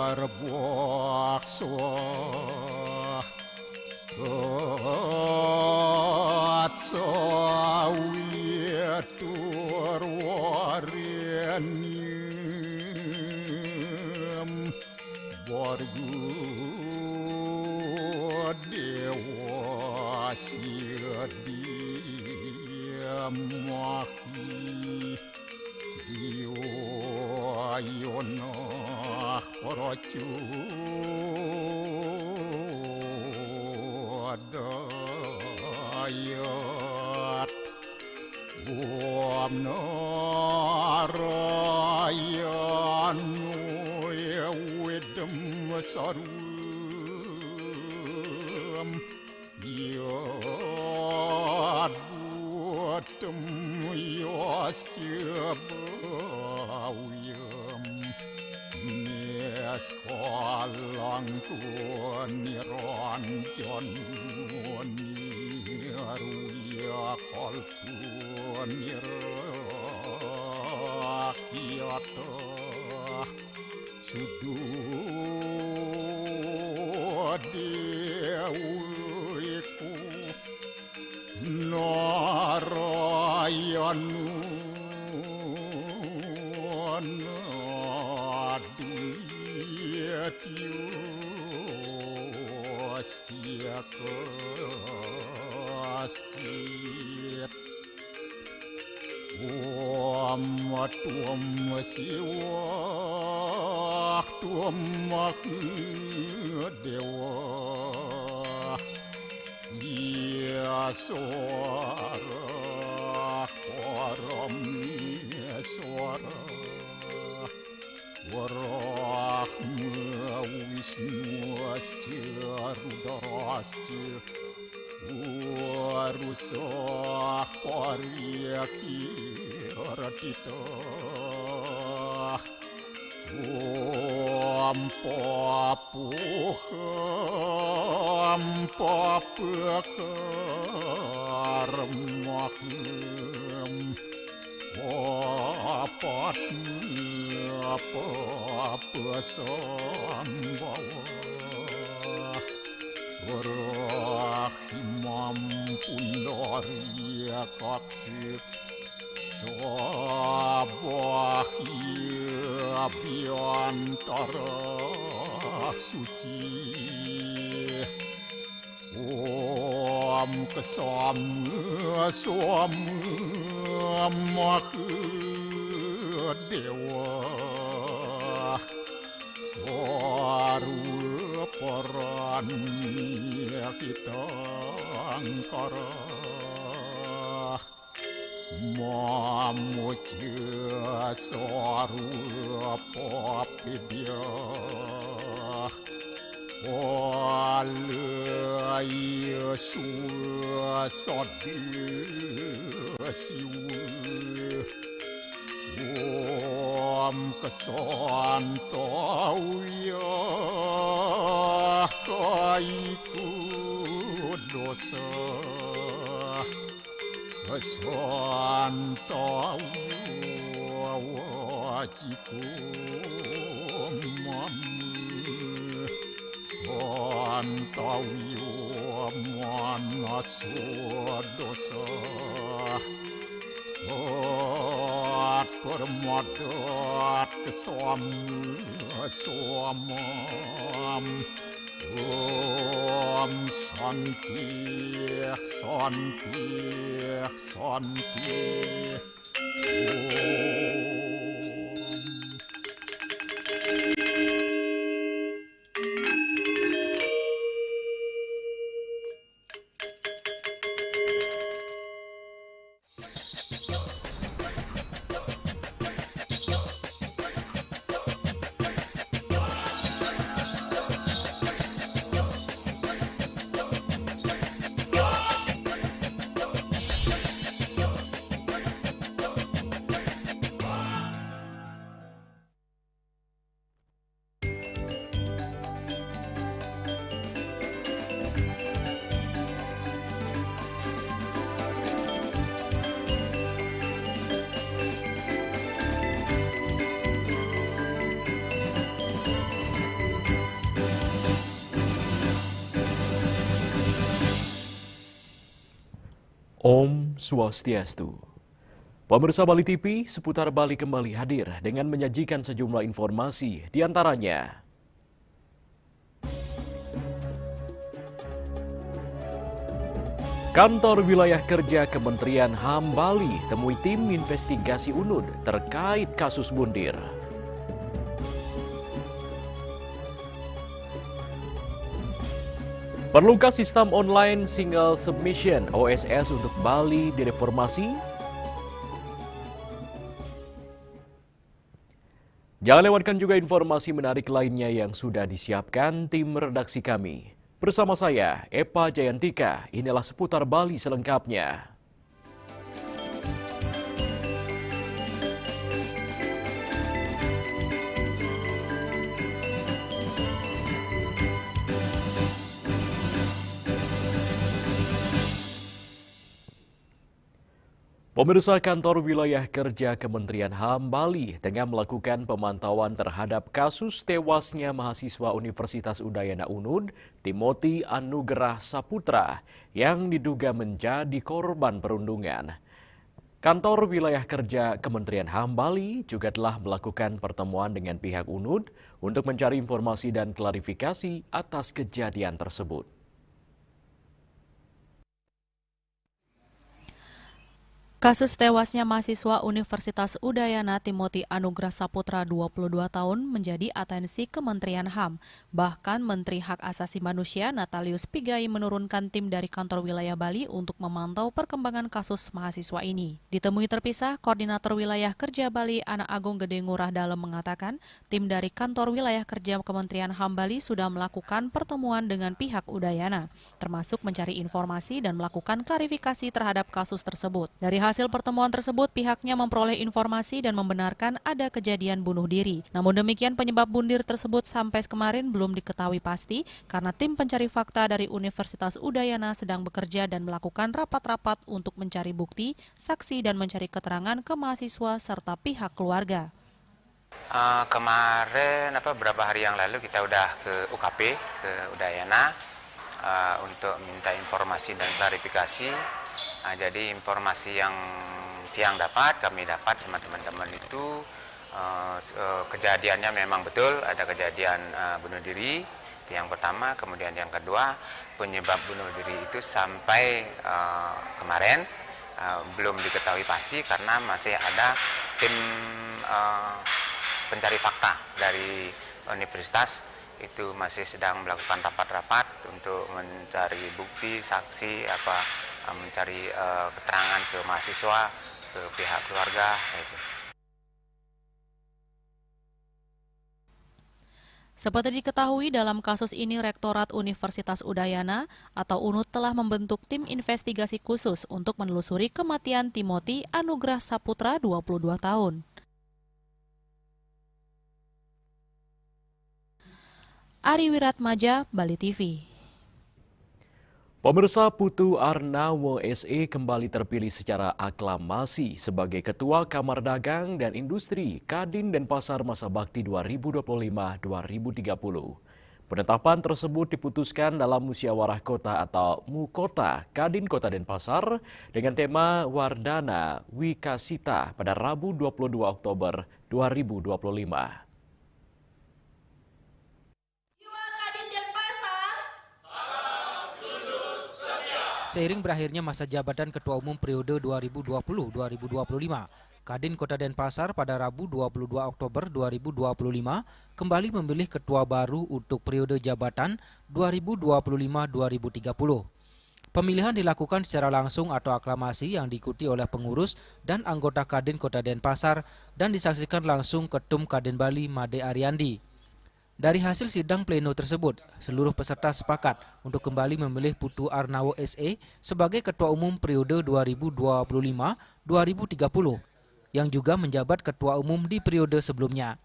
Berbuakso Atsawitur warenyem Borgu dewa sidiamaki Diwayonah porocu adayat Buam narayanu yawidem sarum Yad buatem yasjabawiyam Neskalang niranjan niruya kalku nirakyata sududewiku narayanu Astia kastit Tuam siwa Tuam dewa Ia suara Koram suara Warahma Wisnu asya Rudarasya Warusah Paryaki Ratita Ampapukaram Wapatnya apa-apa bawa Rahimam pundaria kaksir Sabahia biantara suci Om kesama dewa Suara perannya kita angkara Mamuja suara papidya Walaya suasadi siwa Om kesantauya kaiku dosa Kesantauya wajiku mamu Santauya manasu dosa Permadat kesamam Om Santi Om Swastiastu. Pemirsa Bali TV, seputar Bali kembali hadir dengan menyajikan sejumlah informasi, diantaranya Kantor Wilayah Kerja Kementerian HAM Bali temui tim investigasi UNUD terkait kasus bundir. Perlukah sistem online single submission OSS untuk Bali direformasi? Jangan lewatkan juga informasi menarik lainnya yang sudah disiapkan tim redaksi kami. Bersama saya, Epa Jayantika, inilah seputar Bali selengkapnya. Pemirsa, Kantor Wilayah Kerja Kementerian HAM Bali tengah melakukan pemantauan terhadap kasus tewasnya mahasiswa Universitas Udayana UNUD, Timothy Anugerah Saputra, yang diduga menjadi korban perundungan. Kantor Wilayah Kerja Kementerian HAM Bali juga telah melakukan pertemuan dengan pihak UNUD untuk mencari informasi dan klarifikasi atas kejadian tersebut. Kasus tewasnya mahasiswa Universitas Udayana Timothy Anugerah Saputra 22 tahun menjadi atensi Kementerian HAM. Bahkan Menteri Hak Asasi Manusia Natalius Pigai menurunkan tim dari Kantor Wilayah Bali untuk memantau perkembangan kasus mahasiswa ini. Ditemui terpisah, Koordinator Wilayah Kerja Bali Anak Agung Gede Ngurah Dalem mengatakan, tim dari Kantor Wilayah Kerja Kementerian HAM Bali sudah melakukan pertemuan dengan pihak Udayana, termasuk mencari informasi dan melakukan klarifikasi terhadap kasus tersebut. Dari hasil pertemuan tersebut, pihaknya memperoleh informasi dan membenarkan ada kejadian bunuh diri. Namun demikian, penyebab bundir tersebut sampai kemarin belum diketahui pasti karena tim pencari fakta dari Universitas Udayana sedang bekerja dan melakukan rapat-rapat untuk mencari bukti, saksi, dan mencari keterangan ke mahasiswa serta pihak keluarga. Kemarin beberapa hari yang lalu kita udah ke UKP, ke Udayana untuk minta informasi dan klarifikasi. Jadi informasi yang kami dapat sama teman-teman itu kejadiannya memang betul ada kejadian bunuh diri, itu yang pertama. Kemudian yang kedua, penyebab bunuh diri itu sampai kemarin belum diketahui pasti karena masih ada tim pencari fakta dari universitas itu masih sedang melakukan rapat-rapat untuk mencari bukti, saksi, mencari keterangan ke mahasiswa, ke pihak keluarga. Seperti diketahui, dalam kasus ini Rektorat Universitas Udayana atau UNUD telah membentuk tim investigasi khusus untuk menelusuri kematian Timothy Anugerah Saputra 22 tahun. Ari Wiratmaja, Bali TV. Pemirsa, Putu Arnawo SE kembali terpilih secara aklamasi sebagai Ketua Kamar Dagang dan Industri Kadin Denpasar masa bakti 2025-2030. Penetapan tersebut diputuskan dalam Musyawarah Kota atau Mukota Kadin Kota Denpasar dengan tema Wardana Wikasita pada Rabu 22 Oktober 2025. Seiring berakhirnya masa jabatan Ketua Umum periode 2020-2025, Kadin Kota Denpasar pada Rabu 22 Oktober 2025 kembali memilih ketua baru untuk periode jabatan 2025-2030. Pemilihan dilakukan secara langsung atau aklamasi yang diikuti oleh pengurus dan anggota Kadin Kota Denpasar dan disaksikan langsung Ketum Kadin Bali Made Ariandi. Dari hasil sidang pleno tersebut, seluruh peserta sepakat untuk kembali memilih Putu Arnawo SE sebagai Ketua Umum periode 2025-2030, yang juga menjabat Ketua Umum di periode sebelumnya.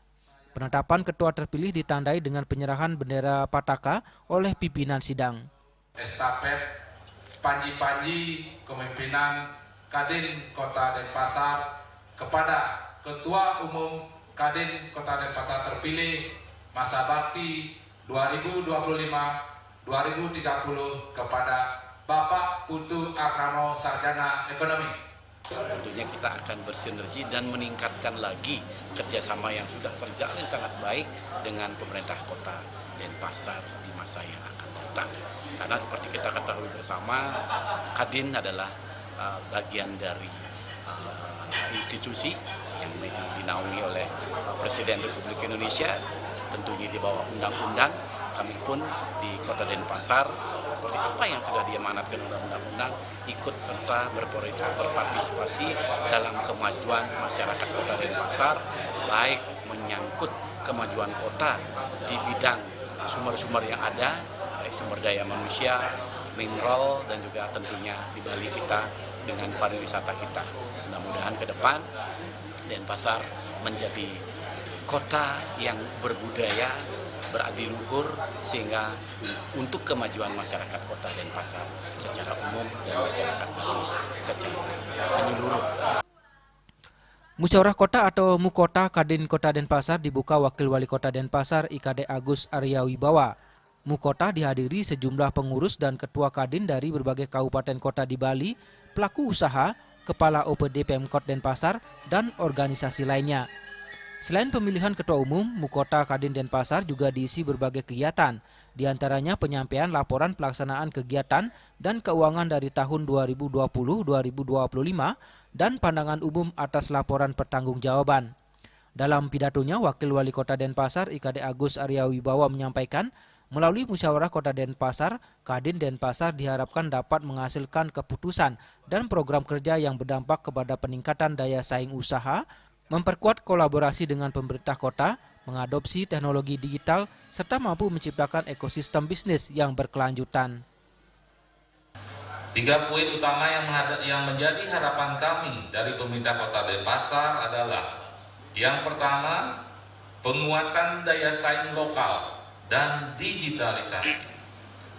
Penetapan ketua terpilih ditandai dengan penyerahan bendera Pataka oleh pimpinan sidang. Estafet panji-panji kepemimpinan Kadin Kota Denpasar kepada Ketua Umum Kadin Kota Denpasar terpilih masa bakti 2025-2030 kepada Bapak Putu Arnano, Sarjana Ekonomi. Tentunya kita akan bersinergi dan meningkatkan lagi kerjasama yang sudah terjalin sangat baik dengan pemerintah kota Denpasar di masa yang akan datang. Karena seperti kita ketahui bersama, Kadin adalah bagian dari institusi yang dinaungi oleh Presiden Republik Indonesia, tentunya di bawah undang-undang. Kami pun di Kota Denpasar, seperti apa yang sudah diamanatkan oleh undang-undang, ikut serta berpartisipasi dalam kemajuan masyarakat Kota Denpasar, baik menyangkut kemajuan kota di bidang sumber-sumber yang ada, baik sumber daya manusia, mineral, dan juga tentunya di Bali kita dengan pariwisata kita. Mudah-mudahan ke depan Denpasar menjadi kota yang berbudaya, beradiluhur, sehingga untuk kemajuan masyarakat Kota Denpasar secara umum dan masyarakat Bali secara menyeluruh. Musyawarah Kota atau Mukota Kadin Kota Denpasar dibuka Wakil Wali Kota Denpasar IKD Agus Arya Wibawa. Mukota dihadiri sejumlah pengurus dan ketua Kadin dari berbagai kabupaten kota di Bali, pelaku usaha, kepala OPD Pemkot Denpasar, dan organisasi lainnya. Selain pemilihan ketua umum, Mukota Kadin Denpasar juga diisi berbagai kegiatan, diantaranya penyampaian laporan pelaksanaan kegiatan dan keuangan dari tahun 2020-2025 dan pandangan umum atas laporan pertanggungjawaban. Dalam pidatonya, Wakil Wali Kota Denpasar IKD Agus Arya Wibawa menyampaikan, melalui Musyawarah Kota Denpasar, Kadin Denpasar diharapkan dapat menghasilkan keputusan dan program kerja yang berdampak kepada peningkatan daya saing usaha, memperkuat kolaborasi dengan pemerintah kota, mengadopsi teknologi digital, serta mampu menciptakan ekosistem bisnis yang berkelanjutan. 3 poin utama yang menjadi harapan kami dari pemerintah Kota Denpasar adalah: yang pertama, penguatan daya saing lokal dan digitalisasi.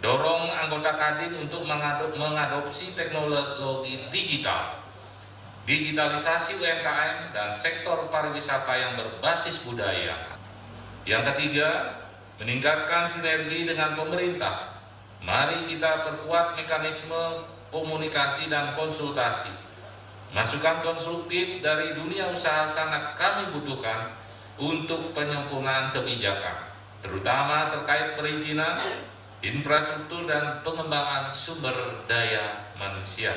Dorong anggota Kadin untuk mengadopsi teknologi digital, digitalisasi UMKM dan sektor pariwisata yang berbasis budaya. Yang ketiga, meningkatkan sinergi dengan pemerintah. Mari kita perkuat mekanisme komunikasi dan konsultasi. Masukan konstruktif dari dunia usaha sangat kami butuhkan untuk penyempurnaan kebijakan, terutama terkait perizinan, infrastruktur, dan pengembangan sumber daya manusia.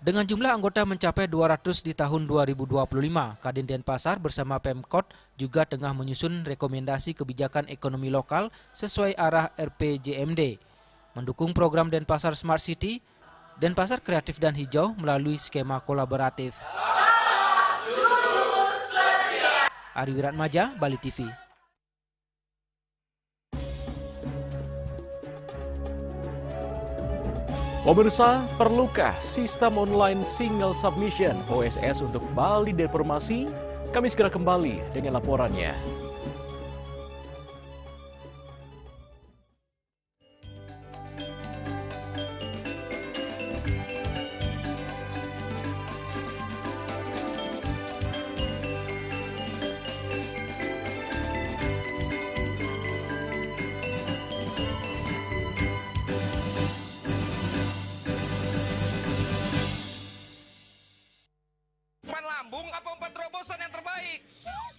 Dengan jumlah anggota mencapai 200 di tahun 2025, Kadin Denpasar bersama Pemkot juga tengah menyusun rekomendasi kebijakan ekonomi lokal sesuai arah RPJMD, mendukung program Denpasar Smart City, Denpasar Kreatif dan Hijau melalui skema kolaboratif. Ari Wiratmaja, Bali TV. Pemirsa, perlukah sistem online single submission OSS untuk Bali Deformasi? Kami segera kembali dengan laporannya. Lambung apa 4 terobosan yang terbaik?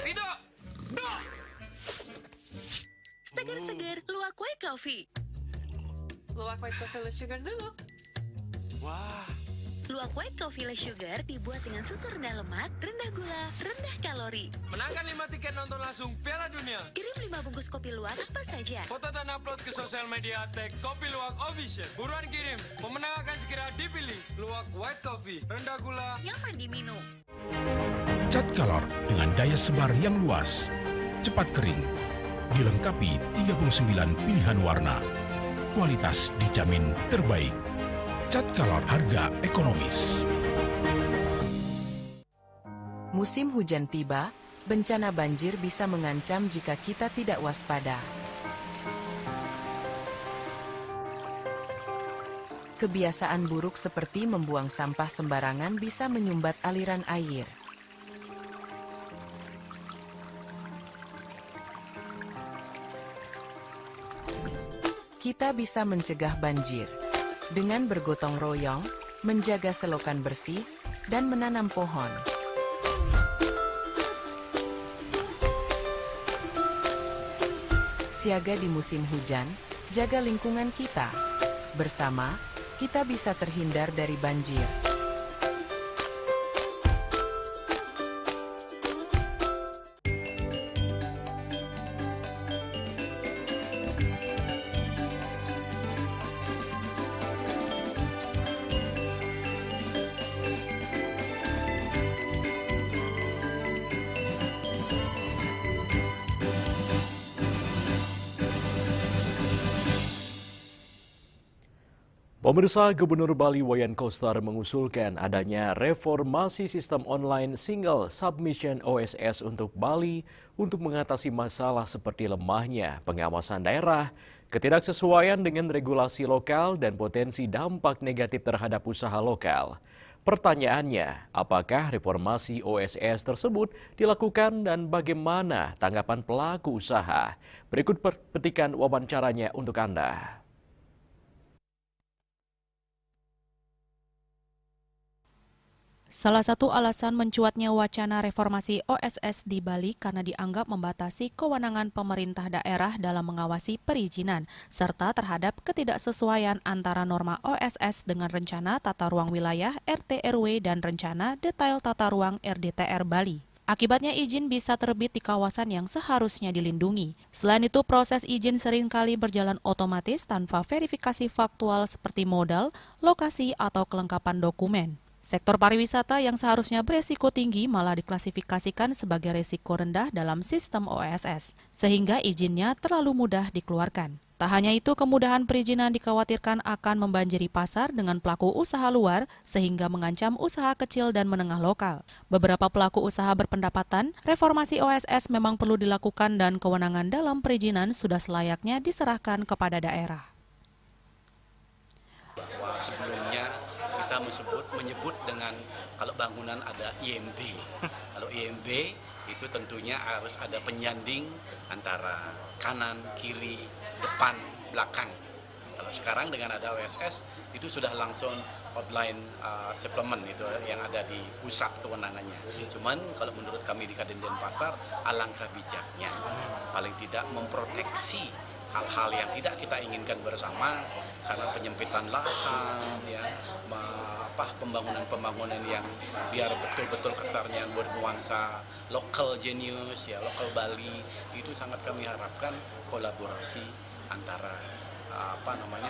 Ridho! Seger-seger, luwak white coffee. Luwak white coffee less sugar dulu. Wah. Luwak white coffee less sugar dibuat dengan susu rendah lemak, rendah gula, rendah kalori. Menangkan 5 tiket nonton langsung Piala Dunia. Kirim 5 bungkus kopi luwak apa saja. Foto dan upload ke sosial media tag Kopi Luwak Official. Buruan kirim, pemenang akan segera dipilih. Luwak white coffee, rendah gula, nyaman diminum. Cat Color dengan daya sebar yang luas, cepat kering, dilengkapi 39 pilihan warna. Kualitas dijamin terbaik. Cat Color, harga ekonomis. Musim hujan tiba, bencana banjir bisa mengancam jika kita tidak waspada. Kebiasaan buruk seperti membuang sampah sembarangan bisa menyumbat aliran air. Kita bisa mencegah banjir. dengan bergotong royong, menjaga selokan bersih, dan menanam pohon. Siaga di musim hujan, jaga lingkungan kita. Bersama, kita bisa terhindar dari banjir. Pemirsa, Gubernur Bali Wayan Koster mengusulkan adanya reformasi sistem online single submission OSS untuk Bali untuk mengatasi masalah seperti lemahnya pengawasan daerah, ketidaksesuaian dengan regulasi lokal, dan potensi dampak negatif terhadap usaha lokal. Pertanyaannya, apakah reformasi OSS tersebut dilakukan dan bagaimana tanggapan pelaku usaha? Berikut petikan wawancaranya untuk Anda. Salah satu alasan mencuatnya wacana reformasi OSS di Bali karena dianggap membatasi kewenangan pemerintah daerah dalam mengawasi perizinan, serta terhadap ketidaksesuaian antara norma OSS dengan rencana tata ruang wilayah RT/RW dan rencana detail tata ruang RDTR Bali. Akibatnya izin bisa terbit di kawasan yang seharusnya dilindungi. Selain itu, proses izin seringkali berjalan otomatis tanpa verifikasi faktual seperti modal, lokasi, atau kelengkapan dokumen. Sektor pariwisata yang seharusnya beresiko tinggi malah diklasifikasikan sebagai resiko rendah dalam sistem OSS, sehingga izinnya terlalu mudah dikeluarkan. Tak hanya itu, kemudahan perizinan dikhawatirkan akan membanjiri pasar dengan pelaku usaha luar, sehingga mengancam usaha kecil dan menengah lokal. Beberapa pelaku usaha berpendapatan, reformasi OSS memang perlu dilakukan dan kewenangan dalam perizinan sudah selayaknya diserahkan kepada daerah. Bahwa sebelumnya kita menyebut dengan kalau bangunan ada IMB. Kalau IMB itu tentunya harus ada penyanding antara kanan, kiri, depan, belakang. Kalau sekarang dengan ada OSS itu sudah langsung outline suplemen itu yang ada di pusat kewenangannya. Cuman kalau menurut kami di Kadin Denpasar, alangkah bijaknya paling tidak memproteksi hal-hal yang tidak kita inginkan bersama, karena penyempitan lahan, ya, pembangunan-pembangunan yang biar betul-betul kesannya bernuansa local genius, ya, lokal Bali, itu sangat kami harapkan kolaborasi antara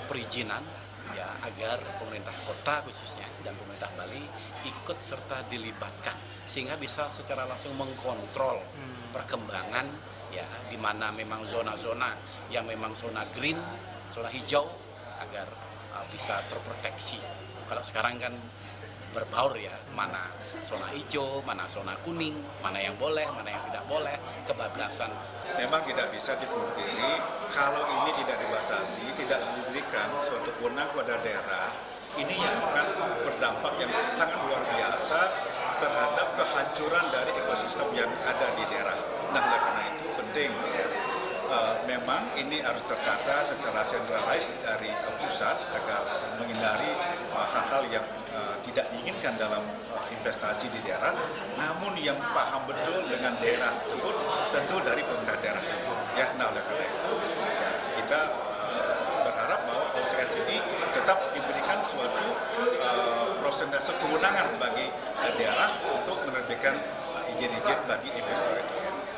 perizinan, ya, agar pemerintah kota khususnya dan pemerintah Bali ikut serta dilibatkan sehingga bisa secara langsung mengkontrol perkembangan, ya, di mana memang zona-zona yang memang zona green, zona hijau, agar bisa terproteksi. Kalau sekarang kan berbaur, ya, mana zona hijau, mana zona kuning, mana yang boleh, mana yang tidak boleh, kebablasan. Memang tidak bisa dipungkiri kalau ini tidak dibatasi, tidak diberikan suatu kewenangan kepada daerah, ini yang akan berdampak yang sangat luar biasa terhadap kehancuran dari ekosistem yang ada di daerah. Nah, oleh karena itu penting, ya, memang ini harus tertata secara sentralized dari pusat agar menghindari hal-hal yang tidak diinginkan dalam investasi di daerah. Namun yang paham betul dengan daerah tersebut tentu dari pemerintah daerah tersebut. Ya, nah oleh karena itu, ya, kita berharap bahwa OSS ini tetap diberikan suatu prosentase kewenangan bagi daerah untuk menerbitkan izin-izin bagi investor itu.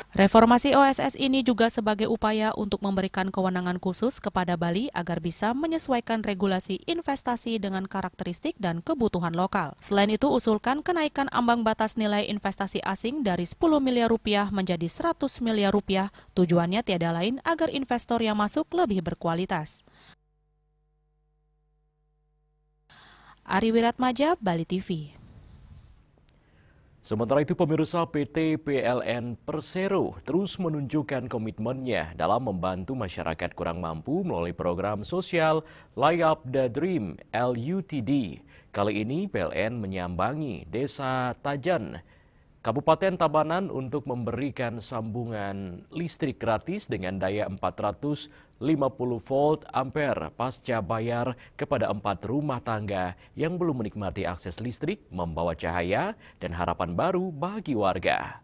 Reformasi OSS ini juga sebagai upaya untuk memberikan kewenangan khusus kepada Bali agar bisa menyesuaikan regulasi investasi dengan karakteristik dan kebutuhan lokal. Selain itu, usulkan kenaikan ambang batas nilai investasi asing dari 10 miliar rupiah menjadi 100 miliar rupiah. Tujuannya tiada lain agar investor yang masuk lebih berkualitas. Ari Wiratmaja, Bali TV. Sementara itu, pemirsa, PT PLN Persero terus menunjukkan komitmennya dalam membantu masyarakat kurang mampu melalui program sosial Light Up the Dream (LUTD). Kali ini PLN menyambangi Desa Tajan, Kabupaten Tabanan untuk memberikan sambungan listrik gratis dengan daya 450 volt ampere pasca bayar kepada 4 rumah tangga yang belum menikmati akses listrik, membawa cahaya dan harapan baru bagi warga.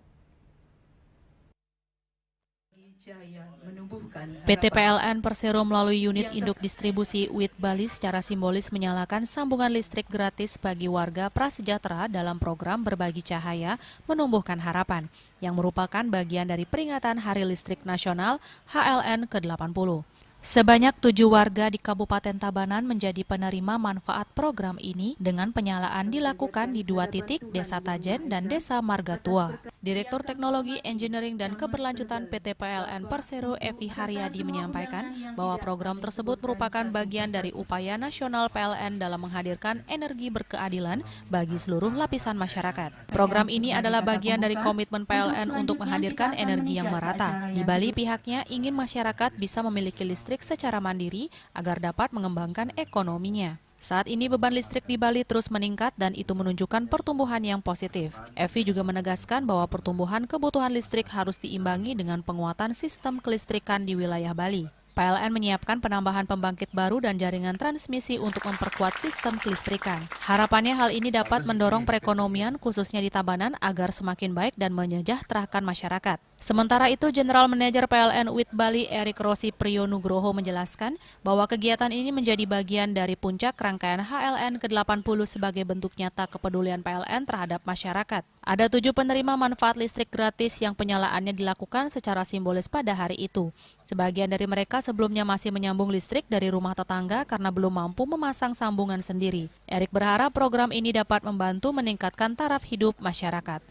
PT PLN Persero melalui unit induk distribusi UIT Bali secara simbolis menyalakan sambungan listrik gratis bagi warga prasejahtera dalam program Berbagi Cahaya Menumbuhkan Harapan, yang merupakan bagian dari peringatan Hari Listrik Nasional HLN ke-80. Sebanyak 7 warga di Kabupaten Tabanan menjadi penerima manfaat program ini dengan penyalaan dilakukan di 2 titik, Desa Tajen dan Desa Margatua. Direktur Teknologi Engineering dan Keberlanjutan PT PLN Persero Evi Haryadi menyampaikan bahwa program tersebut merupakan bagian dari upaya nasional PLN dalam menghadirkan energi berkeadilan bagi seluruh lapisan masyarakat. Program ini adalah bagian dari komitmen PLN untuk menghadirkan energi yang merata. Di Bali, pihaknya ingin masyarakat bisa memiliki listrik secara mandiri agar dapat mengembangkan ekonominya. Saat ini beban listrik di Bali terus meningkat dan itu menunjukkan pertumbuhan yang positif. Evi juga menegaskan bahwa pertumbuhan kebutuhan listrik harus diimbangi dengan penguatan sistem kelistrikan di wilayah Bali. PLN menyiapkan penambahan pembangkit baru dan jaringan transmisi untuk memperkuat sistem kelistrikan. Harapannya hal ini dapat mendorong perekonomian khususnya di Tabanan agar semakin baik dan menyejahterakan masyarakat. Sementara itu, General Manager PLN UIT Bali Erik Rosi Priyonugroho menjelaskan bahwa kegiatan ini menjadi bagian dari puncak rangkaian HLN ke-80 sebagai bentuk nyata kepedulian PLN terhadap masyarakat. Ada 7 penerima manfaat listrik gratis yang penyalaannya dilakukan secara simbolis pada hari itu. Sebagian dari mereka sebelumnya masih menyambung listrik dari rumah tetangga karena belum mampu memasang sambungan sendiri. Erik berharap program ini dapat membantu meningkatkan taraf hidup masyarakat.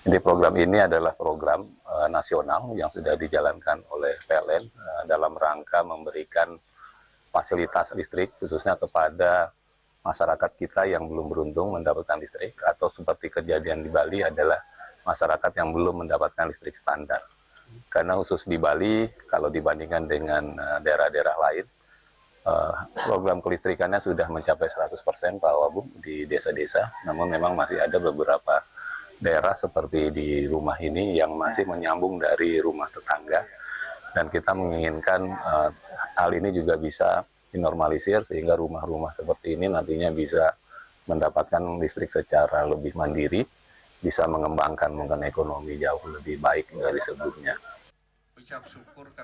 Jadi program ini adalah program nasional yang sudah dijalankan oleh PLN dalam rangka memberikan fasilitas listrik khususnya kepada masyarakat kita yang belum beruntung mendapatkan listrik, atau seperti kejadian di Bali adalah masyarakat yang belum mendapatkan listrik standar. Karena khusus di Bali, kalau dibandingkan dengan daerah-daerah lain, program kelistrikannya sudah mencapai 100% Pak Wabung di desa-desa, namun memang masih ada beberapa daerah seperti di rumah ini yang masih menyambung dari rumah tetangga, dan kita menginginkan hal ini juga bisa dinormalisir sehingga rumah-rumah seperti ini nantinya bisa mendapatkan listrik secara lebih mandiri, bisa mengembangkan mungkin ekonomi jauh lebih baik dari sebelumnya.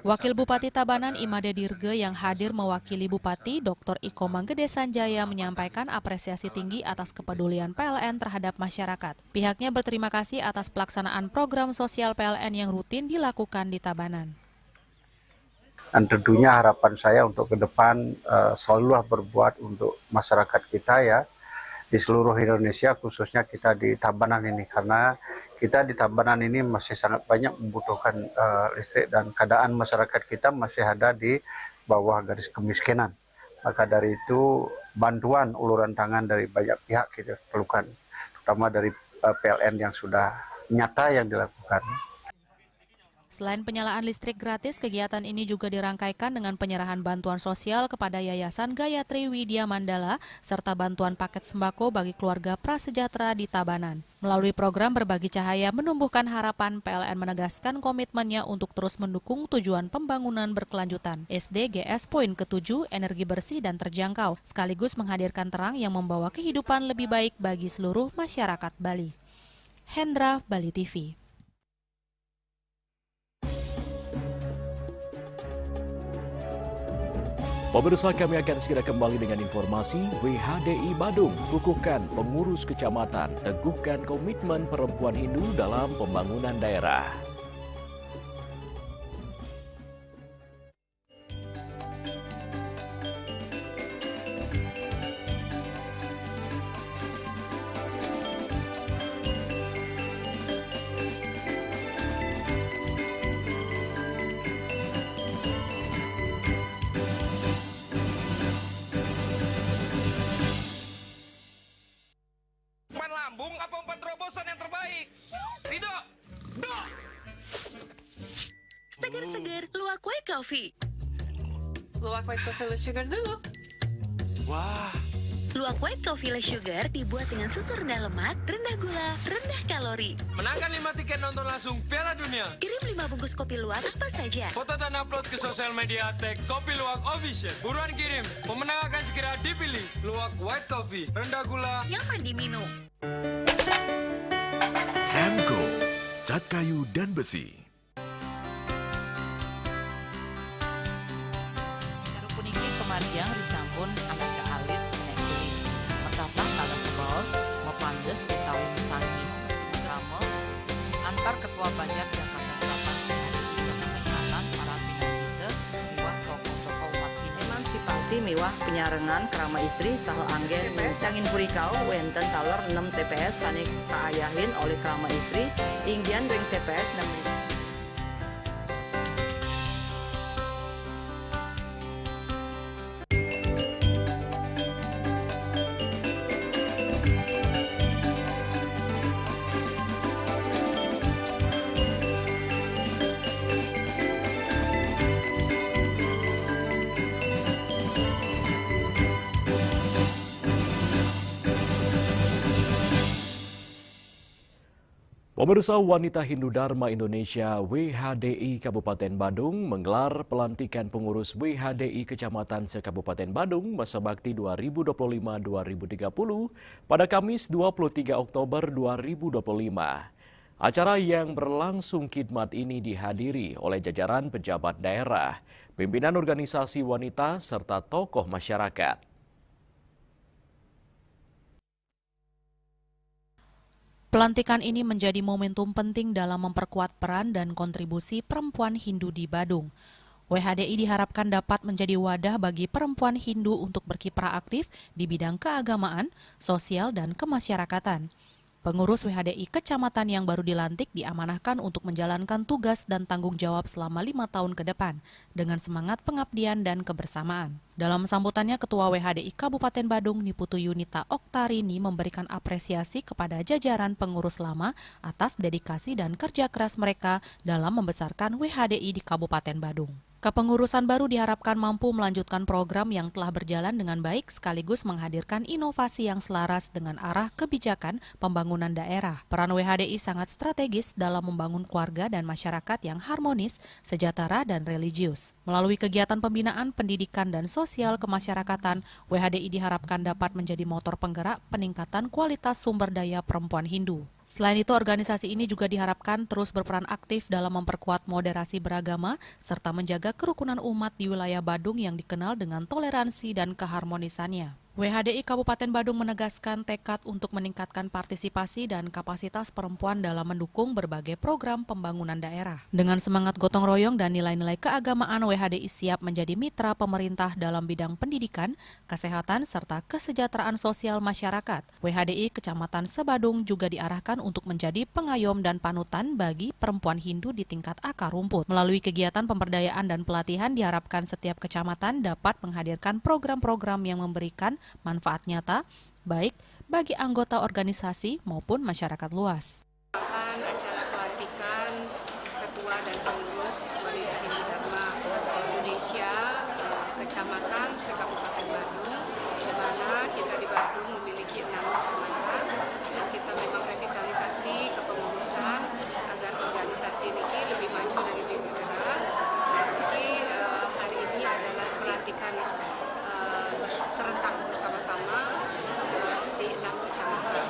Wakil Bupati Tabanan Imade Dirge yang hadir mewakili Bupati Dr. Iko Manggede Sanjaya menyampaikan apresiasi tinggi atas kepedulian PLN terhadap masyarakat. Pihaknya berterima kasih atas pelaksanaan program sosial PLN yang rutin dilakukan di Tabanan. Dan tentunya harapan saya untuk ke depan selalu berbuat untuk masyarakat kita ya, di seluruh Indonesia, khususnya kita di Tabanan ini, karena kita di Tabanan ini masih sangat banyak membutuhkan listrik dan keadaan masyarakat kita masih ada di bawah garis kemiskinan. Maka dari itu bantuan uluran tangan dari banyak pihak kita perlukan, terutama dari PLN yang sudah nyata yang dilakukan. Selain penyalaan listrik gratis, kegiatan ini juga dirangkaikan dengan penyerahan bantuan sosial kepada Yayasan Gayatri Widya Mandala serta bantuan paket sembako bagi keluarga prasejahtera di Tabanan. Melalui program Berbagi Cahaya Menumbuhkan Harapan, PLN menegaskan komitmennya untuk terus mendukung tujuan pembangunan berkelanjutan SDGs Poin ke-7, energi bersih dan terjangkau, sekaligus menghadirkan terang yang membawa kehidupan lebih baik bagi seluruh masyarakat Bali. Hendra, Bali TV. Pemirsa, kami akan segera kembali dengan informasi. WHDI Badung kukuhkan pengurus kecamatan, teguhkan komitmen perempuan Hindu dalam pembangunan daerah. Lambung apa umpan terobosan yang terbaik? Ridho! Do! Seger-seger, luwak white coffee. Luwak white coffee less sugar dulu. Wah, Luwak White Coffee Less Sugar dibuat dengan susu rendah lemak, rendah gula, rendah kalori. Menangkan 5 tiket nonton langsung Piala Dunia. Kirim 5 bungkus kopi luwak apa saja. Foto dan upload ke sosial media tag Kopi Luwak Official. Buruan kirim, pemenang akan segera dipilih. Luwak White Coffee, rendah gula, nyaman diminum. Hamco, cat kayu dan besi. Puniki kemariang disampun anak ke alit nekuli. Mentatang dalam kebos, mepandes utawi mesangi, mesin kramel, antar ketua Banjar Jakarta Selatan hari di Jakarta Selatan para pinangita miwah tokoh-tokoh umat Hindu. Emansipasi miwah penyarengan kerama istri saha anggen TPS Cangin Purikau wenten taler 6 TPS sanik kaayahin oleh kerama istri inggian ring TPS 6. Pemirsa, Wanita Hindu Dharma Indonesia WHDI Kabupaten Badung menggelar pelantikan pengurus WHDI Kecamatan se-Kabupaten Badung masa bakti 2025-2030 pada Kamis 23 Oktober 2025. Acara yang berlangsung khidmat ini dihadiri oleh jajaran pejabat daerah, pimpinan organisasi wanita, serta tokoh masyarakat. Pelantikan ini menjadi momentum penting dalam memperkuat peran dan kontribusi perempuan Hindu di Badung. WHDI diharapkan dapat menjadi wadah bagi perempuan Hindu untuk berkiprah aktif di bidang keagamaan, sosial, dan kemasyarakatan. Pengurus WHDI Kecamatan yang baru dilantik diamanahkan untuk menjalankan tugas dan tanggung jawab selama 5 tahun ke depan dengan semangat pengabdian dan kebersamaan. Dalam sambutannya, Ketua WHDI Kabupaten Badung Niputu Yunita Oktarini memberikan apresiasi kepada jajaran pengurus lama atas dedikasi dan kerja keras mereka dalam membesarkan WHDI di Kabupaten Badung. Kepengurusan baru diharapkan mampu melanjutkan program yang telah berjalan dengan baik sekaligus menghadirkan inovasi yang selaras dengan arah kebijakan pembangunan daerah. Peran WHDI sangat strategis dalam membangun keluarga dan masyarakat yang harmonis, sejahtera, dan religius. Melalui kegiatan pembinaan, pendidikan, dan sosial kemasyarakatan, WHDI diharapkan dapat menjadi motor penggerak peningkatan kualitas sumber daya perempuan Hindu. Selain itu, organisasi ini juga diharapkan terus berperan aktif dalam memperkuat moderasi beragama serta menjaga kerukunan umat di wilayah Badung yang dikenal dengan toleransi dan keharmonisannya. WHDI Kabupaten Badung menegaskan tekad untuk meningkatkan partisipasi dan kapasitas perempuan dalam mendukung berbagai program pembangunan daerah. Dengan semangat gotong royong dan nilai-nilai keagamaan, WHDI siap menjadi mitra pemerintah dalam bidang pendidikan, kesehatan, serta kesejahteraan sosial masyarakat. WHDI Kecamatan Sebadung juga diarahkan untuk menjadi pengayom dan panutan bagi perempuan Hindu di tingkat akar rumput. Melalui kegiatan pemberdayaan dan pelatihan, diharapkan setiap kecamatan dapat menghadirkan program-program yang memberikan manfaat nyata, baik bagi anggota organisasi maupun masyarakat luas. Acara pelantikan Ketua dan Pengurus Wanita Hindu Dharma Indonesia Kecamatan se-Kabupaten Badung, di mana kita di Badung memiliki 6 kecamatan dan kita memang revitalisasi kepengurusan agar organisasi ini lebih maju dan lebih bergerak. Jadi hari ini adalah pelantikan serentak bersama-sama di 6 kecamatan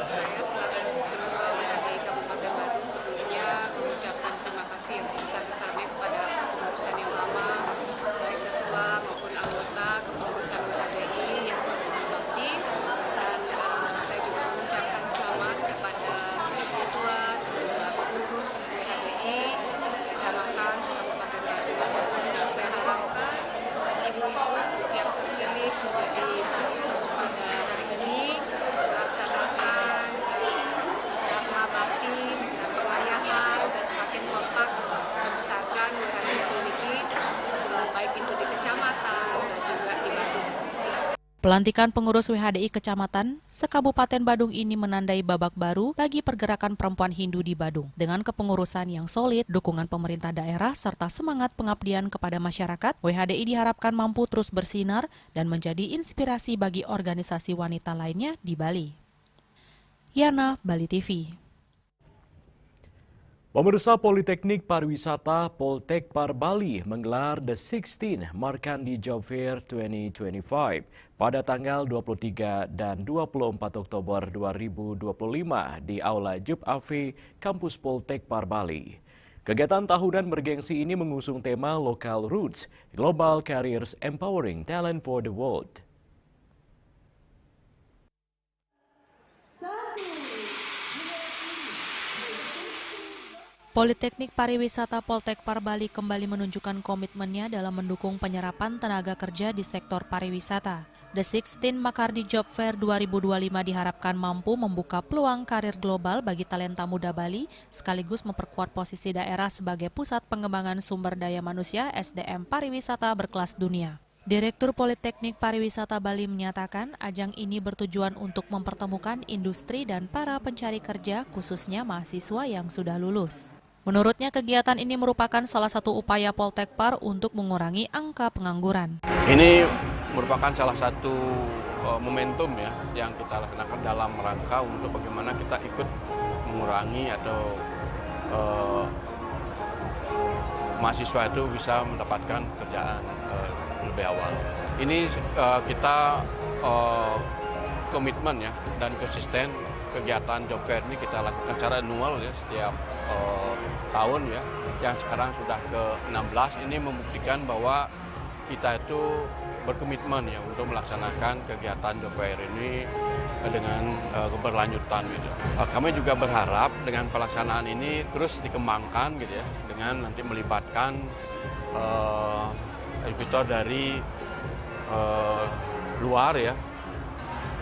saya selaku Ketua WHDI Kabupaten Badung sebelumnya mengucapkan terima kasih yang sebesar-besarnya kepada kepengurusan yang lama, baik ketua maupun anggota kepengurusan Pelantikan pengurus WHDI Kecamatan Sekabupaten Badung ini menandai babak baru bagi pergerakan perempuan Hindu di Badung. Dengan kepengurusan yang solid, dukungan pemerintah daerah, serta semangat pengabdian kepada masyarakat, WHDI diharapkan mampu terus bersinar dan menjadi inspirasi bagi organisasi wanita lainnya di Bali. Yana, Bali TV. Pemirsa, Politeknik Pariwisata Poltekpar Bali menggelar The 16 Markandi Job Fair 2025 pada tanggal 23 dan 24 Oktober 2025 di Aula Jub Ave Kampus Poltekpar Bali. Kegiatan tahunan bergengsi ini mengusung tema Local Roots, Global Careers Empowering Talent for the World. Politeknik Pariwisata Poltekpar Bali kembali menunjukkan komitmennya dalam mendukung penyerapan tenaga kerja di sektor pariwisata. The 16 Makardi Job Fair 2025 diharapkan mampu membuka peluang karir global bagi talenta muda Bali, sekaligus memperkuat posisi daerah sebagai pusat pengembangan sumber daya manusia SDM pariwisata berkelas dunia. Direktur Politeknik Pariwisata Bali menyatakan ajang ini bertujuan untuk mempertemukan industri dan para pencari kerja, khususnya mahasiswa yang sudah lulus. Menurutnya, kegiatan ini merupakan salah satu upaya Poltekpar untuk mengurangi angka pengangguran. Ini merupakan salah satu momentum ya yang kita laksanakan dalam rangka untuk bagaimana kita ikut mengurangi atau mahasiswa itu bisa mendapatkan pekerjaan lebih awal. Ini kita komitmen ya dan konsisten. Kegiatan job fair ini kita lakukan secara annual ya setiap tahun ya, yang sekarang sudah ke-16. Ini membuktikan bahwa kita itu berkomitmen ya untuk melaksanakan kegiatan job fair ini dengan keberlanjutan gitu. Kami juga berharap dengan pelaksanaan ini terus dikembangkan gitu ya, dengan nanti melibatkan investor dari luar ya,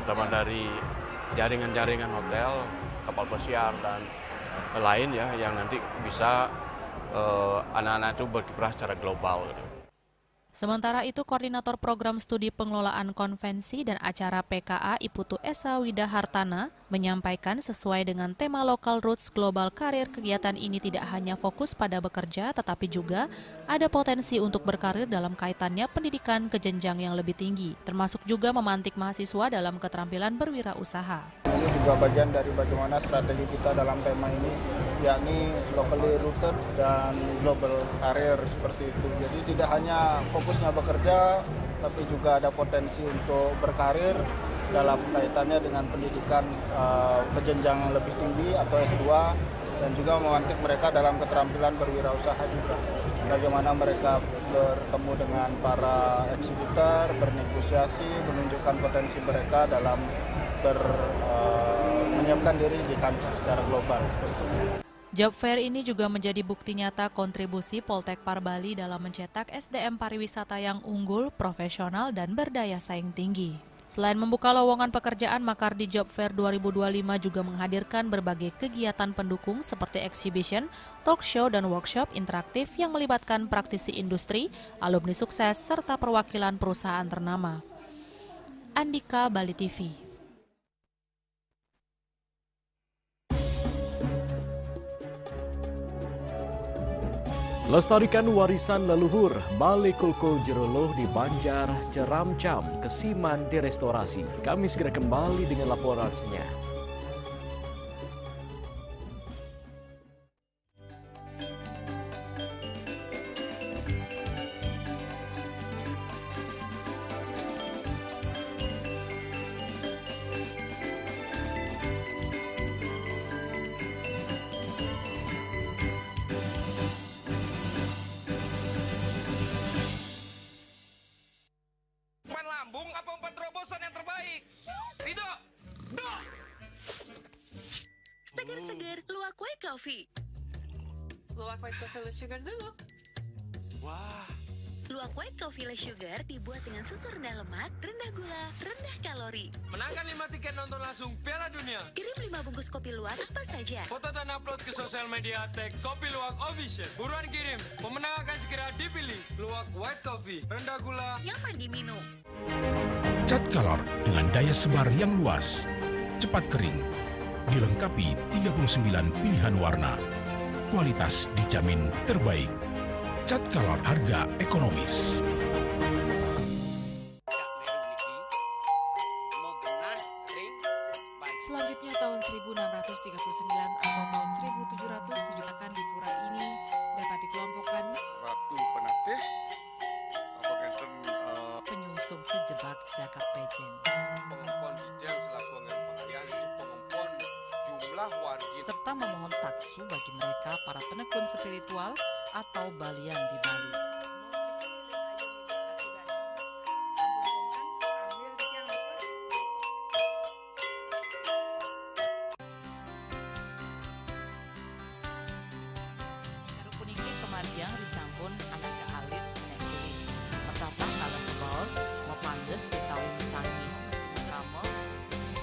terutama dari jaringan-jaringan hotel, kapal pesiar, dan lain ya, yang nanti bisa anak-anak itu berkiprah secara global. Sementara itu, Koordinator Program Studi Pengelolaan Konvensi dan Acara PKA Iputu Esa Widahartana menyampaikan sesuai dengan tema Local Roots Global Career, kegiatan ini tidak hanya fokus pada bekerja, tetapi juga ada potensi untuk berkarir dalam kaitannya pendidikan ke jenjang yang lebih tinggi, termasuk juga memantik mahasiswa dalam keterampilan berwirausaha. Ini juga bagian dari bagaimana strategi kita dalam tema ini, yakni locally rooted dan global career seperti itu. Jadi tidak hanya fokusnya bekerja, tapi juga ada potensi untuk berkarir dalam kaitannya dengan pendidikan ke jenjang yang lebih tinggi atau S2, dan juga memantik mereka dalam keterampilan berwirausaha juga. Bagaimana mereka bertemu dengan para eksibitor, bernegosiasi, menunjukkan potensi mereka dalam menyiapkan diri di kancah secara global. Job fair ini juga menjadi bukti nyata kontribusi Poltekpar Bali dalam mencetak SDM pariwisata yang unggul, profesional, dan berdaya saing tinggi. Selain membuka lowongan pekerjaan, Makardi Job Fair 2025 juga menghadirkan berbagai kegiatan pendukung seperti exhibition, talk show, dan workshop interaktif yang melibatkan praktisi industri, alumni sukses, serta perwakilan perusahaan ternama. Andika, Bali TV. Lestarikan warisan leluhur, Balai Kulkul Jeroloh di Banjar, Ceramcam, Kesiman direstorasi. Kami segera kembali dengan laporannya. Seger-seger, luwak white coffee. Luwak white coffee less sugar dulu. Wah. Luwak white coffee less sugar dibuat dengan susu rendah lemak, rendah gula, rendah kalori. Menangkan 5 tiket nonton langsung Piala Dunia. Kirim 5 bungkus kopi luwak apa saja. Foto dan upload ke sosial media tag Kopi Luwak Official. Buruan kirim, pemenang akan segera dipilih. Luwak white coffee, rendah gula, nyaman diminum. Cat color dengan daya sebar yang luas, cepat kering, dilengkapi 39 pilihan warna. Kualitas dijamin terbaik. Cat color harga ekonomis. Selanjutnya tahun 1639 atau tahun 1707 akan dikura ini dapat dikelompokkan Ratu Penatih, penyungsung sejebak jagat pejen. Pengempon Dijeng selaku pengalian itu pengempon jumlah warga serta memohon taksu bagi mereka para penekun spiritual atau balian di Bali. Puniki kemariang disampun anak kealit nek kulit. Metapah kalem kebaos, mepandes utawi mesangi, drama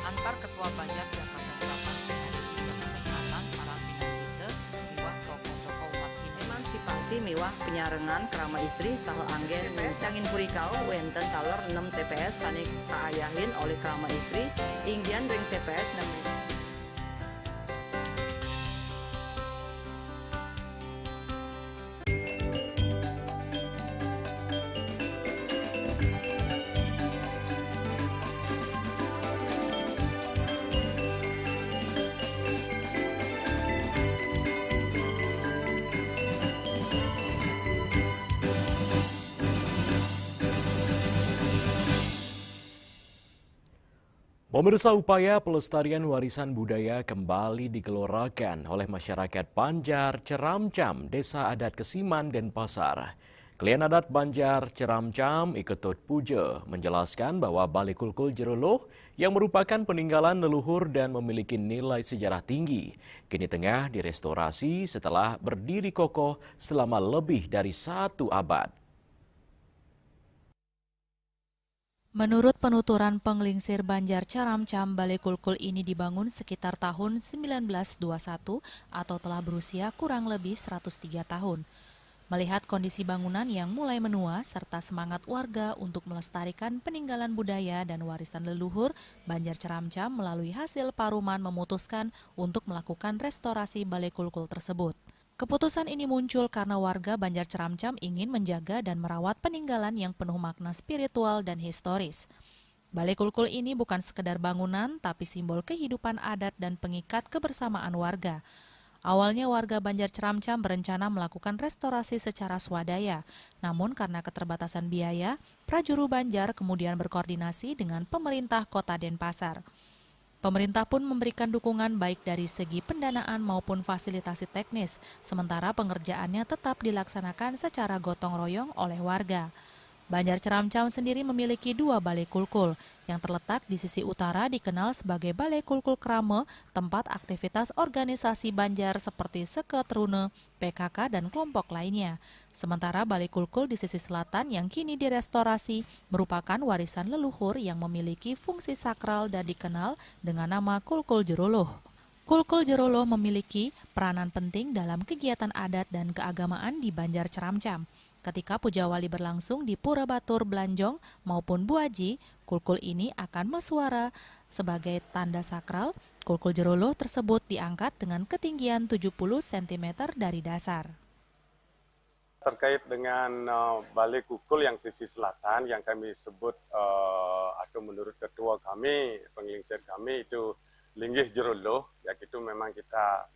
antar ketua Banjar Jakarta Selatan hari di Jakarta Selatan para pinangita miwah tokoh-tokoh umat Hindu. Emansipasi miwah penyarengan kerama istri saha anggen TPS Cangin Purikau wenten taler 6 TPS sanik kaayahin oleh kerama istri inggian ring TPS 6. Pemirsa, upaya pelestarian warisan budaya kembali digelorakan oleh masyarakat Banjar Ceramcam, Desa Adat Kesiman, Denpasar. Klien adat Banjar Ceramcam Iketut Puja menjelaskan bahwa Balai Kulkul Jeroloh yang merupakan peninggalan leluhur dan memiliki nilai sejarah tinggi, kini tengah direstorasi setelah berdiri kokoh selama lebih dari 1 abad. Menurut penuturan penglingsir Banjar Ceramcam, Balai Kulkul ini dibangun sekitar tahun 1921 atau telah berusia kurang lebih 103 tahun. Melihat kondisi bangunan yang mulai menua serta semangat warga untuk melestarikan peninggalan budaya dan warisan leluhur, Banjar Ceramcam melalui hasil paruman memutuskan untuk melakukan restorasi Balai Kulkul tersebut. Keputusan ini muncul karena warga Banjar Ceramcam ingin menjaga dan merawat peninggalan yang penuh makna spiritual dan historis. Balai Kulkul ini bukan sekedar bangunan, tapi simbol kehidupan adat dan pengikat kebersamaan warga. Awalnya warga Banjar Ceramcam berencana melakukan restorasi secara swadaya, namun karena keterbatasan biaya, Prajuru Banjar kemudian berkoordinasi dengan pemerintah Kota Denpasar. Pemerintah pun memberikan dukungan baik dari segi pendanaan maupun fasilitasi teknis, sementara pengerjaannya tetap dilaksanakan secara gotong royong oleh warga. Banjar Ceramcam sendiri memiliki 2 balai kulkul, yang terletak di sisi utara dikenal sebagai Balai Kulkul Krama, tempat aktivitas organisasi Banjar seperti Seket Rune, PKK, dan kelompok lainnya. Sementara Balai Kulkul di sisi selatan yang kini direstorasi merupakan warisan leluhur yang memiliki fungsi sakral dan dikenal dengan nama Kulkul Jeroloh. Kulkul Jeroloh memiliki peranan penting dalam kegiatan adat dan keagamaan di Banjar Ceramcam. Ketika Puja Wali berlangsung di Pura Batur, Belanjong maupun Buaji, kulkul ini akan mesuara sebagai tanda sakral. Kulkul Jeroloh tersebut diangkat dengan ketinggian 70 cm dari dasar. Terkait dengan Balai Kulkul yang sisi selatan yang kami sebut atau menurut ketua kami, penglingsir kami itu Linggih Jeroloh, yaitu memang kita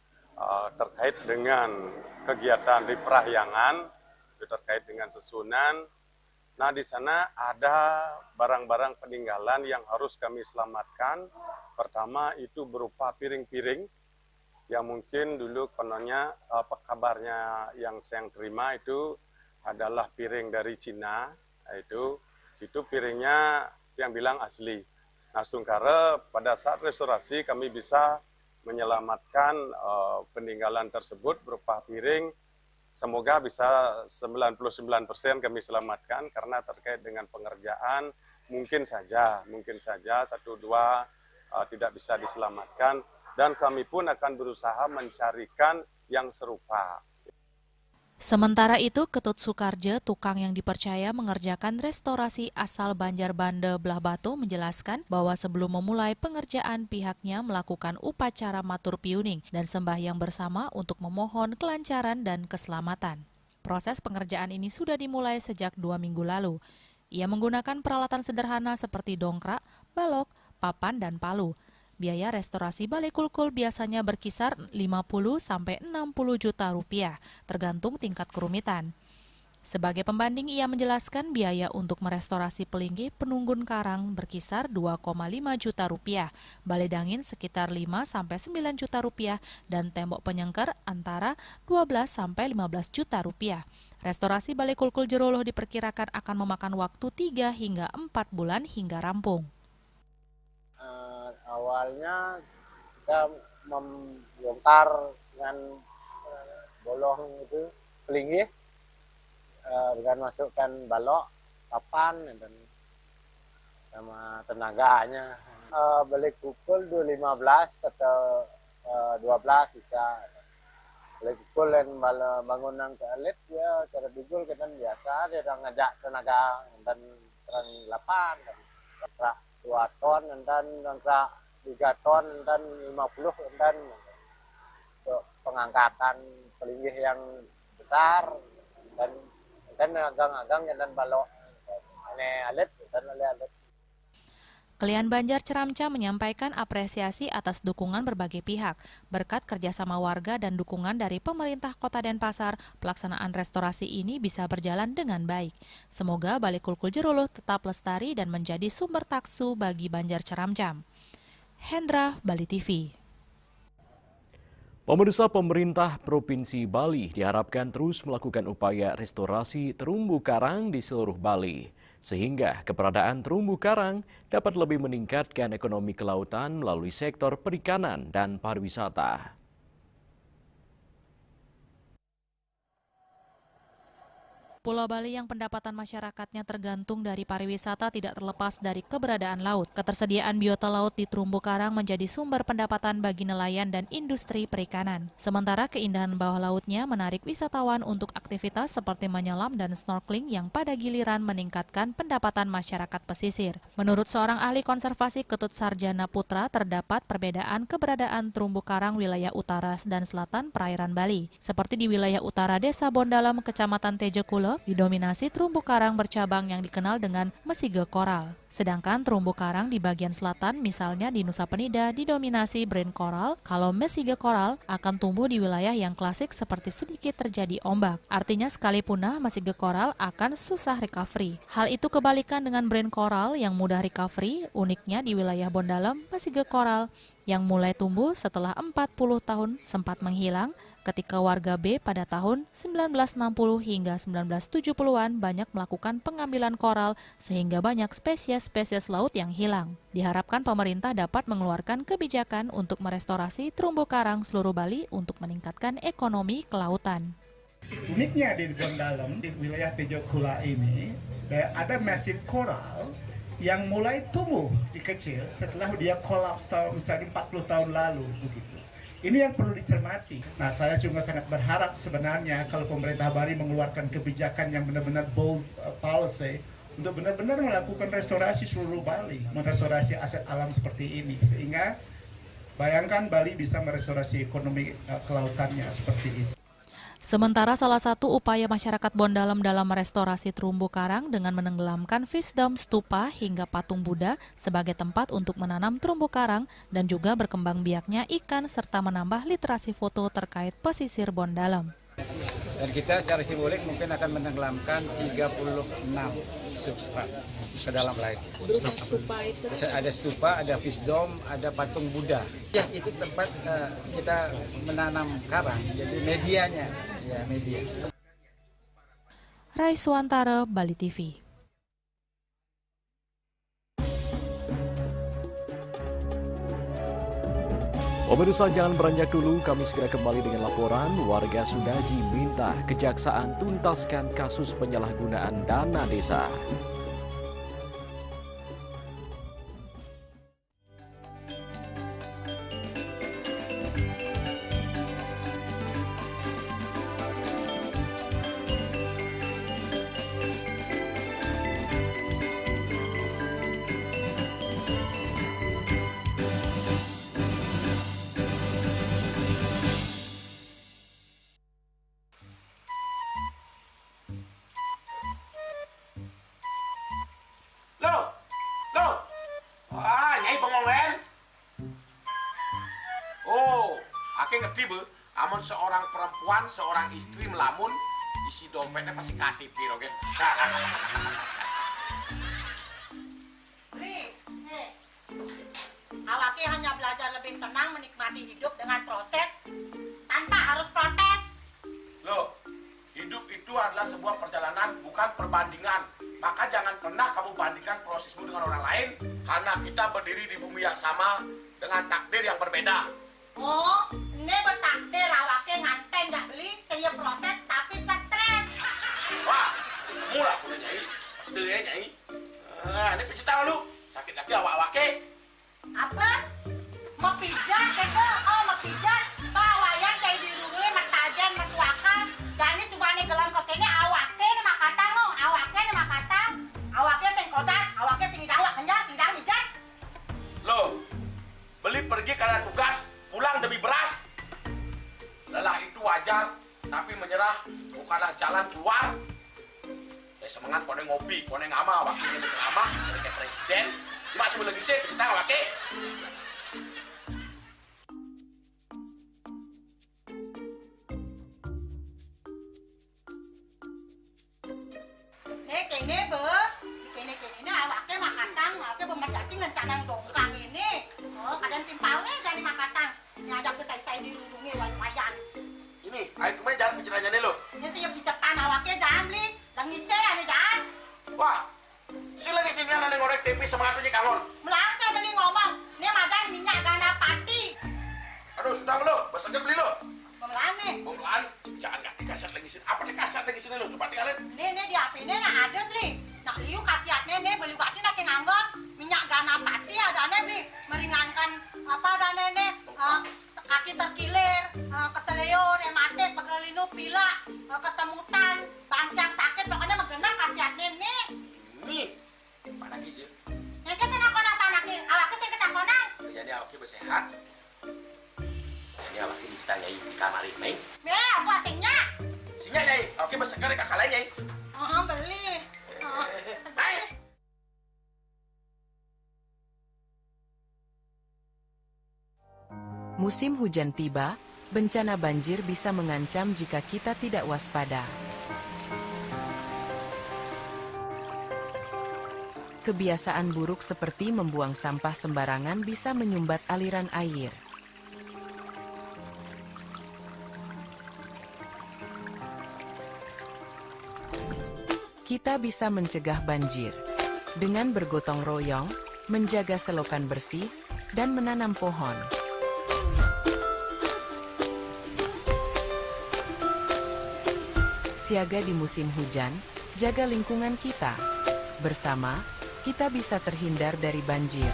terkait dengan kegiatan di Prahyangan, terkait dengan susunan. Nah, di sana ada barang-barang peninggalan yang harus kami selamatkan. Pertama itu berupa piring-piring yang mungkin dulu kononnya kabarnya yang saya terima itu adalah piring dari Cina. Itu piringnya yang bilang asli. Nah, sungkara pada saat restorasi kami bisa menyelamatkan peninggalan tersebut berupa piring. Semoga bisa 99% kami selamatkan karena terkait dengan pengerjaan mungkin saja 1-2 tidak bisa diselamatkan dan kami pun akan berusaha mencarikan yang serupa. Sementara itu, Ketut Soekarjo, tukang yang dipercaya mengerjakan restorasi asal Banjar Bande Belah Batu, menjelaskan bahwa sebelum memulai pengerjaan pihaknya melakukan upacara matur piuning dan sembahyang bersama untuk memohon kelancaran dan keselamatan. Proses pengerjaan ini sudah dimulai sejak 2 minggu lalu. Ia menggunakan peralatan sederhana seperti dongkrak, balok, papan, dan palu. Biaya restorasi Balai Kulkul biasanya berkisar 50–60 juta rupiah, tergantung tingkat kerumitan. Sebagai pembanding, ia menjelaskan biaya untuk merestorasi Pelinggih Penunggun Karang berkisar 2,5 juta rupiah, Balai Dangin sekitar 5–9 juta rupiah, dan tembok penyengker antara 12–15 juta rupiah. Restorasi Balai Kulkul Jeroloh diperkirakan akan memakan waktu 3 hingga 4 bulan hingga rampung. Awalnya kita membongkar dengan bolong itu Pelinggih dengan masukkan balok, papan, dan sama tenaganya. Balai Kulkul 15 atau 12 bisa. Balai Kulkul dan bangunan keelit ya cara digul kan biasa dia orang ngajak tenaga dan terang 8 dan 2 ton dan 3 ton dan 50 dan untuk pengangkatan Pelinggih yang besar dan agang-agang dan balok ini alit dan alit. Kelian Banjar Ceramca menyampaikan apresiasi atas dukungan berbagai pihak. Berkat kerjasama warga dan dukungan dari pemerintah Kota Denpasar, pelaksanaan restorasi ini bisa berjalan dengan baik. Semoga Balai Kulkul Jeroloh tetap lestari dan menjadi sumber taksu bagi Banjar Ceramca. Hendra, Bali TV. Pemirsa, pemerintah Provinsi Bali diharapkan terus melakukan upaya restorasi terumbu karang di seluruh Bali, sehingga keberadaan terumbu karang dapat lebih meningkatkan ekonomi kelautan melalui sektor perikanan dan pariwisata. Pulau Bali yang pendapatan masyarakatnya tergantung dari pariwisata tidak terlepas dari keberadaan laut. Ketersediaan biota laut di terumbu karang menjadi sumber pendapatan bagi nelayan dan industri perikanan. Sementara keindahan bawah lautnya menarik wisatawan untuk aktivitas seperti menyelam dan snorkeling yang pada giliran meningkatkan pendapatan masyarakat pesisir. Menurut seorang ahli konservasi Ketut Sarjana Putra, terdapat perbedaan keberadaan terumbu karang wilayah utara dan selatan perairan Bali. Seperti di wilayah utara Desa Bondalam, Kecamatan Tejekulo, didominasi terumbu karang bercabang yang dikenal dengan mesige koral. Sedangkan terumbu karang di bagian selatan, misalnya di Nusa Penida, didominasi brain koral, kalau mesige koral akan tumbuh di wilayah yang klasik seperti sedikit terjadi ombak. Artinya sekali punah, mesige koral akan susah recovery. Hal itu kebalikan dengan brain koral yang mudah recovery. Uniknya di wilayah Bondalam, mesige koral yang mulai tumbuh setelah 40 tahun sempat menghilang ketika warga B pada tahun 1960 hingga 1970-an banyak melakukan pengambilan koral sehingga banyak spesies laut yang hilang. Diharapkan pemerintah dapat mengeluarkan kebijakan untuk merestorasi terumbu karang seluruh Bali untuk meningkatkan ekonomi kelautan. Uniknya di Bondalam, di wilayah Tejokula ini, ada massive koral yang mulai tumbuh di kecil setelah dia kolaps misalnya 40 tahun lalu begitu. Ini yang perlu dicermati. Nah, saya juga sangat berharap sebenarnya kalau pemerintah Bali mengeluarkan kebijakan yang benar-benar bold policy untuk benar-benar melakukan restorasi seluruh Bali, merestorasi aset alam seperti ini, sehingga bayangkan Bali bisa merestorasi ekonomi kelautannya seperti itu. Sementara salah satu upaya masyarakat Bondalam dalam merestorasi terumbu karang dengan menenggelamkan Wisdom Stupa hingga patung Buddha sebagai tempat untuk menanam terumbu karang dan juga berkembang biaknya ikan serta menambah literasi foto terkait pesisir Bondalam. Dan kita secara simbolik mungkin akan menenggelamkan 36 substrat ke dalam laut. Stupa itu? Ada stupa, ada Wisdom, ada patung Buddha. Ya, itu tempat kita menanam karang, jadi medianya. Ya, media. Rai Suwantara, Bali TV. Pemirsa, jangan beranjak dulu, kami segera kembali dengan laporan. Warga Sudaji minta kejaksaan tuntaskan kasus penyalahgunaan dana desa. awake ngerti be, amun seorang perempuan, seorang istri melamun, isi dompetnya pasti KTP rogen. Awake hanya belajar lebih tenang menikmati hidup dengan proses tanpa harus protes. Loh, hidup itu adalah sebuah perjalanan, bukan perbandingan. Maka jangan pernah kamu bandingkan prosesmu dengan orang lain, karena kita berdiri di bumi yang sama dengan takdir yang berbeda. Oh, ini bertakdir awake nganten nggak beli, saya proses tapi stres. Wah, mula punya nyai, takdir ya nyai. Ini pijit tangan lu, sakit lagi awak-awake. Apa? Mau pijat kata? Oh, mau pijat. Bawayan kayak di rumah matajen matuakan. Dan ini subane gelam kekene awake nih makatang lo, awake nih makatang. Awake sing kodak, awake sing dawak kenjang, sing dawak mijat. Loh, beli pergi karena tugas, pulang demi beras. Lelah itu wajar, tapi menyerah bukanlah jalan keluar. Semangat kone ngopi, kone ngama, wakilnya berceramah, jadi kayak presiden. Masih lagi sih, kita wakil. Kene be, kene awake makatang, awake bemerjati ngencanang dongkang ini. Oh, kadang timpalnya jadi makatang. Ngajak ke saya dirundungi wayan. Ini, ayo cuma jangan bicaranya nih lo. Ini siap bicetan awake jangan beli, lagi saya nih jangan. Wah, si lagi sini yang ada ngorek tempe semangatnya kangon. Melang saya beli ngomong, ini madan minyak gana pati. Aduh, sudah lo, besoknya beli lo. Pemelan nih. Pemelan, jangan nggak dikasat lagi sini. Apa dikasat lagi sini lo? Coba tinggalin. Ini di HP ini ada beli. Nak liu kasihatnya nih beli bati nak nganggon minyak gana pati ada nih beli meringankan apa ada nih kaki terkilir, keseleyor, hematik, pegelinu, pila, kesemutan, bancang sakit, pokoknya mengenang kasihatnya nih. Nih, mana gijil? Ini kan saya nak panaki, awaknya saya kita konang. Jadi awaknya bersehat. Jadi awaknya bisa nyai di kamar ini. Aku asingnya. Asingnya nyai, awaknya bersegar di kakak lain nyai. Beli. Baik. Musim hujan tiba, bencana banjir bisa mengancam jika kita tidak waspada. Kebiasaan buruk seperti membuang sampah sembarangan bisa menyumbat aliran air. Kita bisa mencegah banjir dengan bergotong royong, menjaga selokan bersih, dan menanam pohon. Siaga di musim hujan, jaga lingkungan kita. Bersama, kita bisa terhindar dari banjir.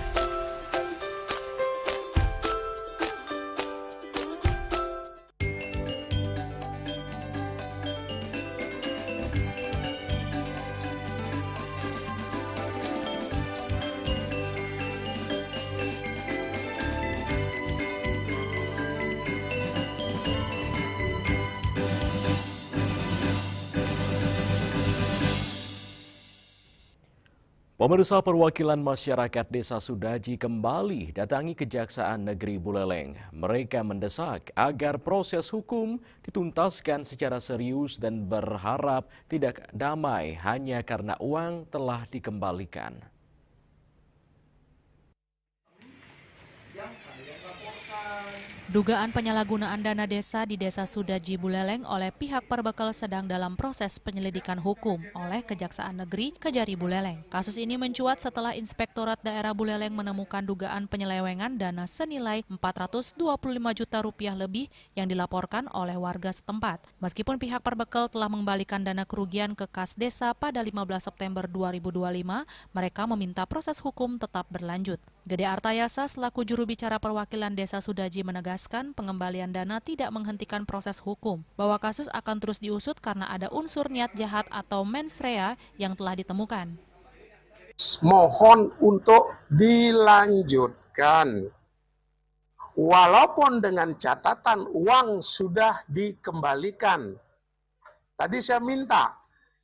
Pemirsa, perwakilan masyarakat Desa Sudaji kembali datangi Kejaksaan Negeri Buleleng. Mereka mendesak agar proses hukum dituntaskan secara serius dan berharap tidak damai hanya karena uang telah dikembalikan. Dugaan penyalahgunaan dana desa di Desa Sudaji Buleleng oleh pihak Perbekal sedang dalam proses penyelidikan hukum oleh Kejaksaan Negeri Kejari Buleleng. Kasus ini mencuat setelah Inspektorat Daerah Buleleng menemukan dugaan penyelewengan dana senilai Rp425 juta lebih yang dilaporkan oleh warga setempat. Meskipun pihak Perbekal telah mengembalikan dana kerugian ke kas desa pada 15 September 2025, mereka meminta proses hukum tetap berlanjut. Gede Artayasa selaku juru bicara perwakilan Desa Sudaji menegaskan pengembalian dana tidak menghentikan proses hukum, bahwa kasus akan terus diusut karena ada unsur niat jahat atau mens rea yang telah ditemukan. Mohon untuk dilanjutkan, walaupun dengan catatan uang sudah dikembalikan. Tadi saya minta,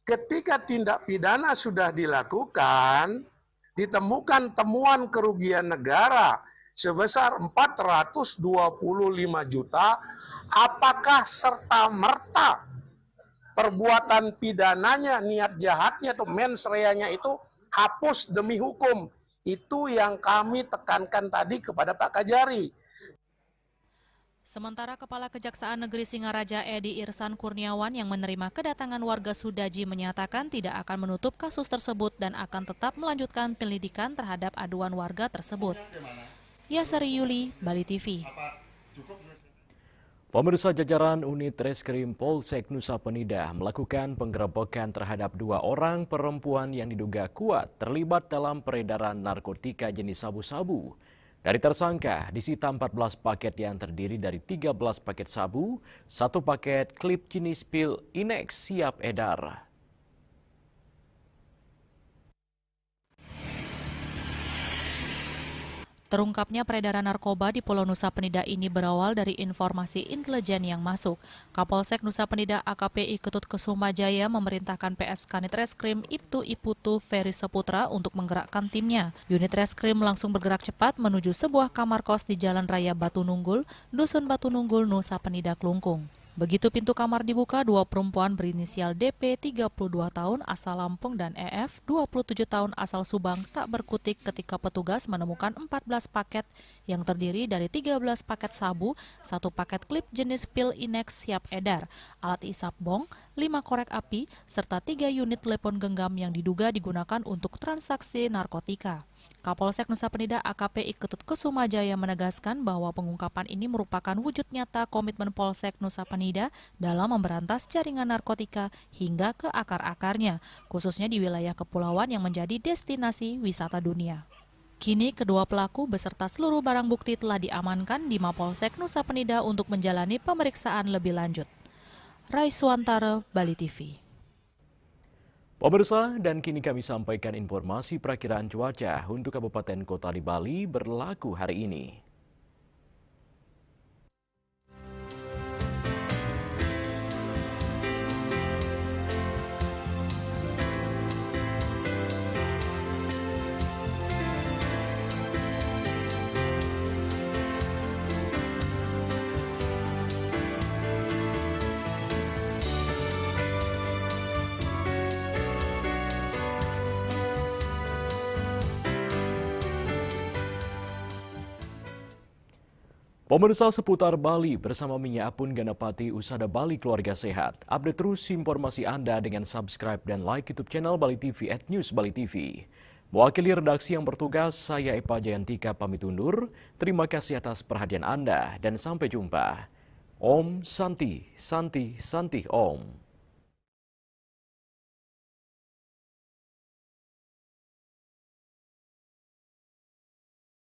ketika tindak pidana sudah dilakukan, ditemukan temuan kerugian negara sebesar 425 juta, apakah serta-merta perbuatan pidananya, niat jahatnya atau mens reanya itu hapus demi hukum? Itu yang kami tekankan tadi kepada Pak Kajari. Sementara Kepala Kejaksaan Negeri Singaraja Edi Irsan Kurniawan yang menerima kedatangan warga Sudaji menyatakan tidak akan menutup kasus tersebut dan akan tetap melanjutkan penyelidikan terhadap aduan warga tersebut. Yasari Yuli, Bali TV. Pemirsa, jajaran unit Reskrim Polsek Nusa Penida melakukan penggerebekan terhadap 2 orang perempuan yang diduga kuat terlibat dalam peredaran narkotika jenis sabu-sabu. Dari tersangka, disita 14 paket yang terdiri dari 13 paket sabu, 1 paket klip jenis pil Inex siap edar. Terungkapnya peredaran narkoba di Pulau Nusa Penida ini berawal dari informasi intelijen yang masuk. Kapolsek Nusa Penida AKP Ketut Kesumajaya memerintahkan PS Kanit Reskrim Ibtu Iputu Ferry Saputra untuk menggerakkan timnya. Unit Reskrim langsung bergerak cepat menuju sebuah kamar kos di Jalan Raya Batu Nunggul, Dusun Batu Nunggul, Nusa Penida, Klungkung. Begitu pintu kamar dibuka, 2 perempuan berinisial DP 32 tahun asal Lampung dan EF 27 tahun asal Subang tak berkutik ketika petugas menemukan 14 paket yang terdiri dari 13 paket sabu, 1 paket klip jenis pil Inex siap edar, alat isap bong, 5 korek api, serta 3 unit telepon genggam yang diduga digunakan untuk transaksi narkotika. Kapolsek Nusa Penida AKP Ketut Kesumajaya menegaskan bahwa pengungkapan ini merupakan wujud nyata komitmen Polsek Nusa Penida dalam memberantas jaringan narkotika hingga ke akar-akarnya, khususnya di wilayah kepulauan yang menjadi destinasi wisata dunia. Kini kedua pelaku beserta seluruh barang bukti telah diamankan di Mapolsek Nusa Penida untuk menjalani pemeriksaan lebih lanjut. Raiswantara, Bali TV. Pemirsa, dan kini kami sampaikan informasi perakiraan cuaca untuk kabupaten kota di Bali berlaku hari ini. Pemirsa, seputar Bali bersama Minya Apun Ganapati Usada Bali Keluarga Sehat. Update terus informasi Anda dengan subscribe dan like YouTube channel Bali TV @newsbalitv. Mewakili redaksi yang bertugas, saya Epa Jayantika pamit undur. Terima kasih atas perhatian Anda dan sampai jumpa. Om Santi, Santi, Santi Om.